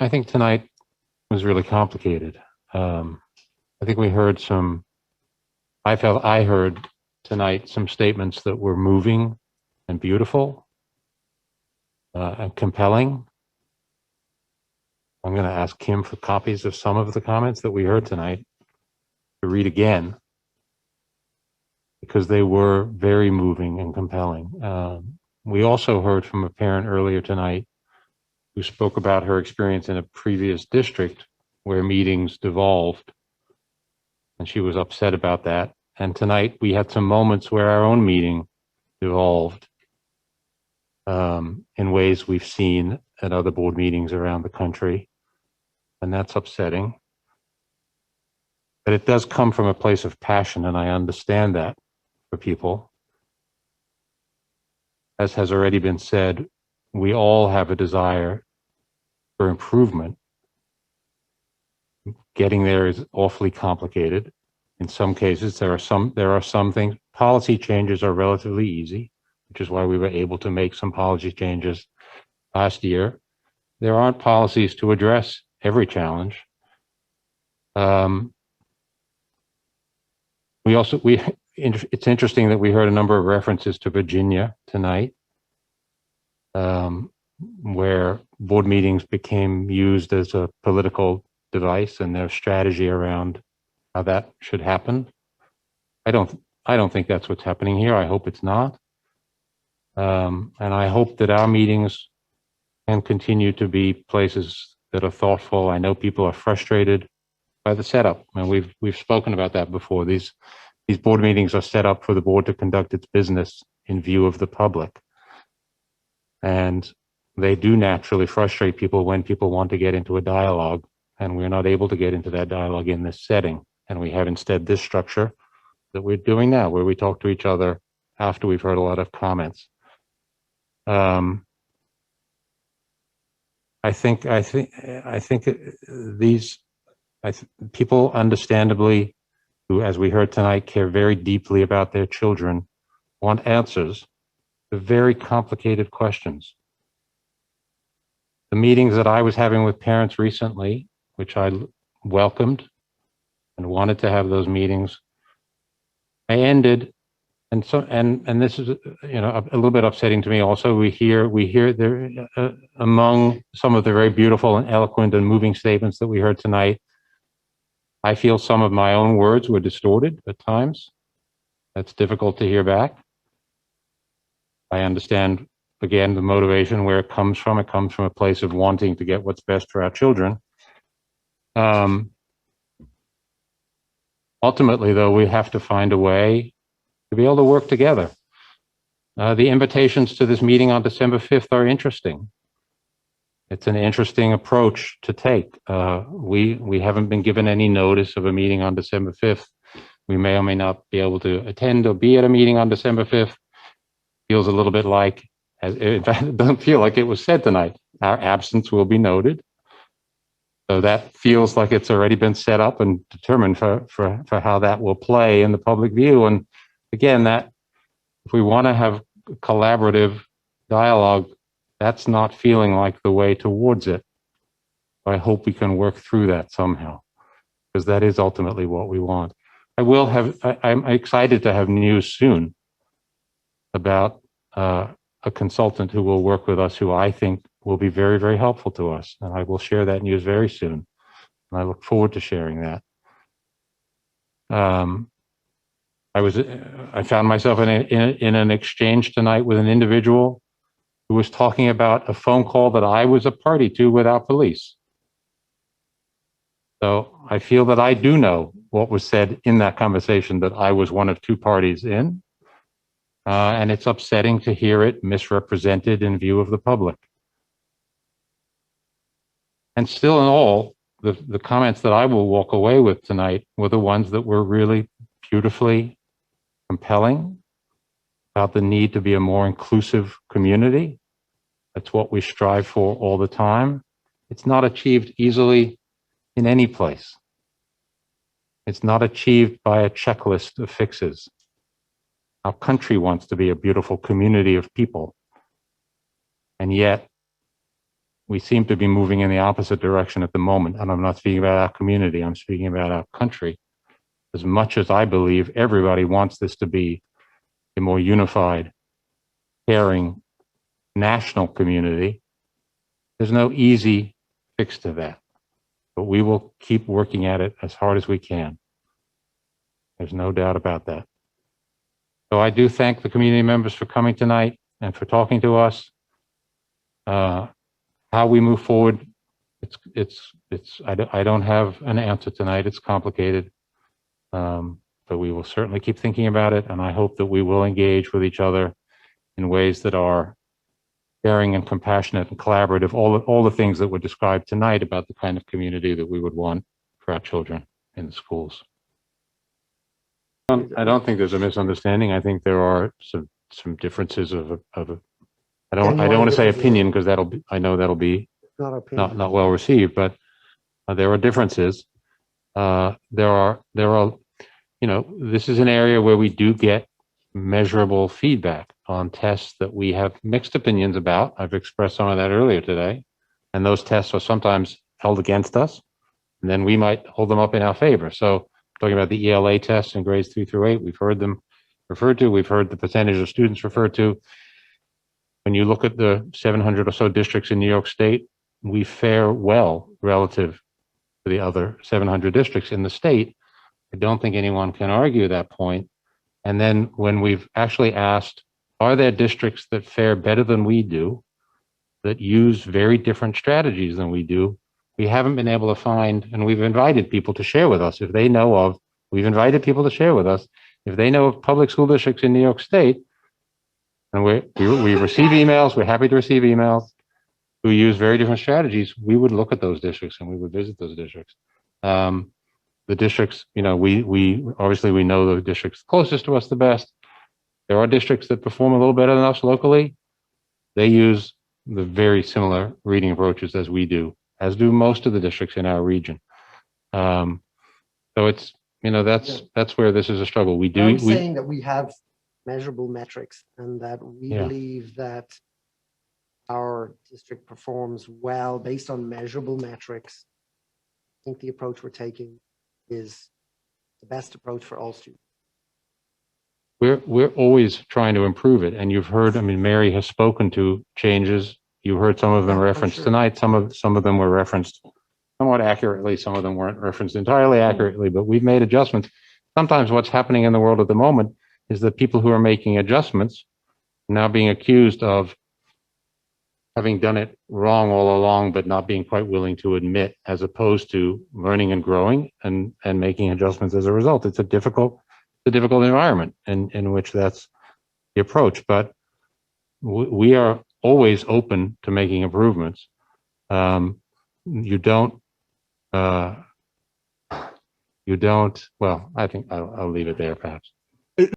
I think tonight was really complicated. I think we heard some, I heard tonight some statements that were moving and beautiful and compelling. I'm going to ask Kim for copies of some of the comments that we heard tonight to read again, because they were very moving and compelling. We also heard from a parent earlier tonight who spoke about her experience in a previous district where meetings devolved, and she was upset about that. And tonight we had some moments where our own meeting devolved in ways we've seen at other board meetings around the country, and that's upsetting. But it does come from a place of passion, and I understand that for people. As has already been said, we all have a desire for improvement. Getting there is awfully complicated. In some cases, there are some things. Policy changes are relatively easy, which is why we were able to make some policy changes last year. There aren't policies to address every challenge. It's interesting that we heard a number of references to Virginia tonight, where board meetings became used as a political device and their strategy around how that should happen. I don't think that's what's happening here. I hope it's not. And I hope that our meetings can continue to be places that are thoughtful. I know people are frustrated by the setup, and we've spoken about that before. These board meetings are set up for the board to conduct its business in view of the public. And they do naturally frustrate people when people want to get into a dialogue, and we're not able to get into that dialogue in this setting. And we have instead this structure that we're doing now, where we talk to each other after we've heard a lot of comments. I think people understandably, who, as we heard tonight, care very deeply about their children, want answers to very complicated questions. The meetings that I was having with parents recently, which I welcomed and wanted to have those meetings, I ended, and this is a little bit upsetting to me also. We hear there among some of the very beautiful and eloquent and moving statements that we heard tonight, I feel some of my own words were distorted at times. That's difficult to hear back. I understand, again, the motivation, where it comes from. It comes from a place of wanting to get what's best for our children. Ultimately, though, we have to find a way to be able to work together. The invitations to this meeting on December 5th are interesting. It's an interesting approach to take. We haven't been given any notice of a meeting on December 5th. We may or may not be able to attend or be at a meeting on December 5th. Feels a little bit like, in fact, it doesn't feel like it was said tonight, our absence will be noted. So that feels like it's already been set up and determined for how that will play in the public view. And again, that if we want to have collaborative dialogue, that's not feeling like the way towards it. I hope we can work through that somehow, because that is ultimately what we want. I'm excited to have news soon about a consultant who will work with us, who I think will be very, very helpful to us. And I will share that news very soon. And I look forward to sharing that. I found myself in an exchange tonight with an individual who was talking about a phone call that I was a party to with our police. So I feel that I do know what was said in that conversation that I was one of two parties in. And it's upsetting to hear it misrepresented in view of the public. And still in all, the comments that I will walk away with tonight were the ones that were really beautifully compelling about the need to be a more inclusive community. That's what we strive for all the time. It's not achieved easily in any place. It's not achieved by a checklist of fixes. Our country wants to be a beautiful community of people. And yet, we seem to be moving in the opposite direction at the moment. And I'm not speaking about our community, I'm speaking about our country. As much as I believe everybody wants this to be a more unified, caring, national community, there's no easy fix to that. But we will keep working at it as hard as we can. There's no doubt about that. So I do thank the community members for coming tonight and for talking to us. How we move forward, I don't have an answer tonight. It's complicated. But we will certainly keep thinking about it, and I hope that we will engage with each other in ways that are caring and compassionate and collaborative, all the things that were described tonight about the kind of community that we would want for our children in the schools. I don't think there's a misunderstanding. I think there are some differences of I don't want to say opinion, because I know that'll be not well received, but there are differences. There are this is an area where we do get measurable feedback on tests that we have mixed opinions about. I've expressed some of that earlier today, and those tests are sometimes held against us, and then we might hold them up in our favor. So talking about the ELA tests in grades 3 through 8, we've heard them referred to. We've heard the percentage of students referred to. When you look at the 700 or so districts in New York State, we fare well relative to the other 700 districts in the state. I don't think anyone can argue that point. And then when we've actually asked, are there districts that fare better than we do, that use very different strategies than we do, we haven't been able to find, and we've invited people to share with us if they know of, we've invited people to share with us if they know of public school districts in New York State, and we receive emails, we're happy to receive emails, who use very different strategies. We would look at those districts and we would visit those districts. The districts, we obviously we know the districts closest to us the best. There are districts that perform a little better than us locally. They use the very similar reading approaches as we do, as do most of the districts in our region. So it's, that's where this is a struggle. I'm saying that we have measurable metrics and that we believe that our district performs well based on measurable metrics. I think the approach we're taking is the best approach for all students. We're always trying to improve it, and you've heard. I mean, Mary has spoken to changes. You heard some of them referenced tonight. Some of them were referenced somewhat accurately. Some of them weren't referenced entirely accurately, but we've made adjustments. Sometimes what's happening in the world at the moment is that people who are making adjustments are now being accused of having done it wrong all along, but not being quite willing to admit, as opposed to learning and growing and making adjustments as a result. It's a difficult environment in which that's the approach, but we are always open to making improvements. Well, I think I'll leave it there perhaps.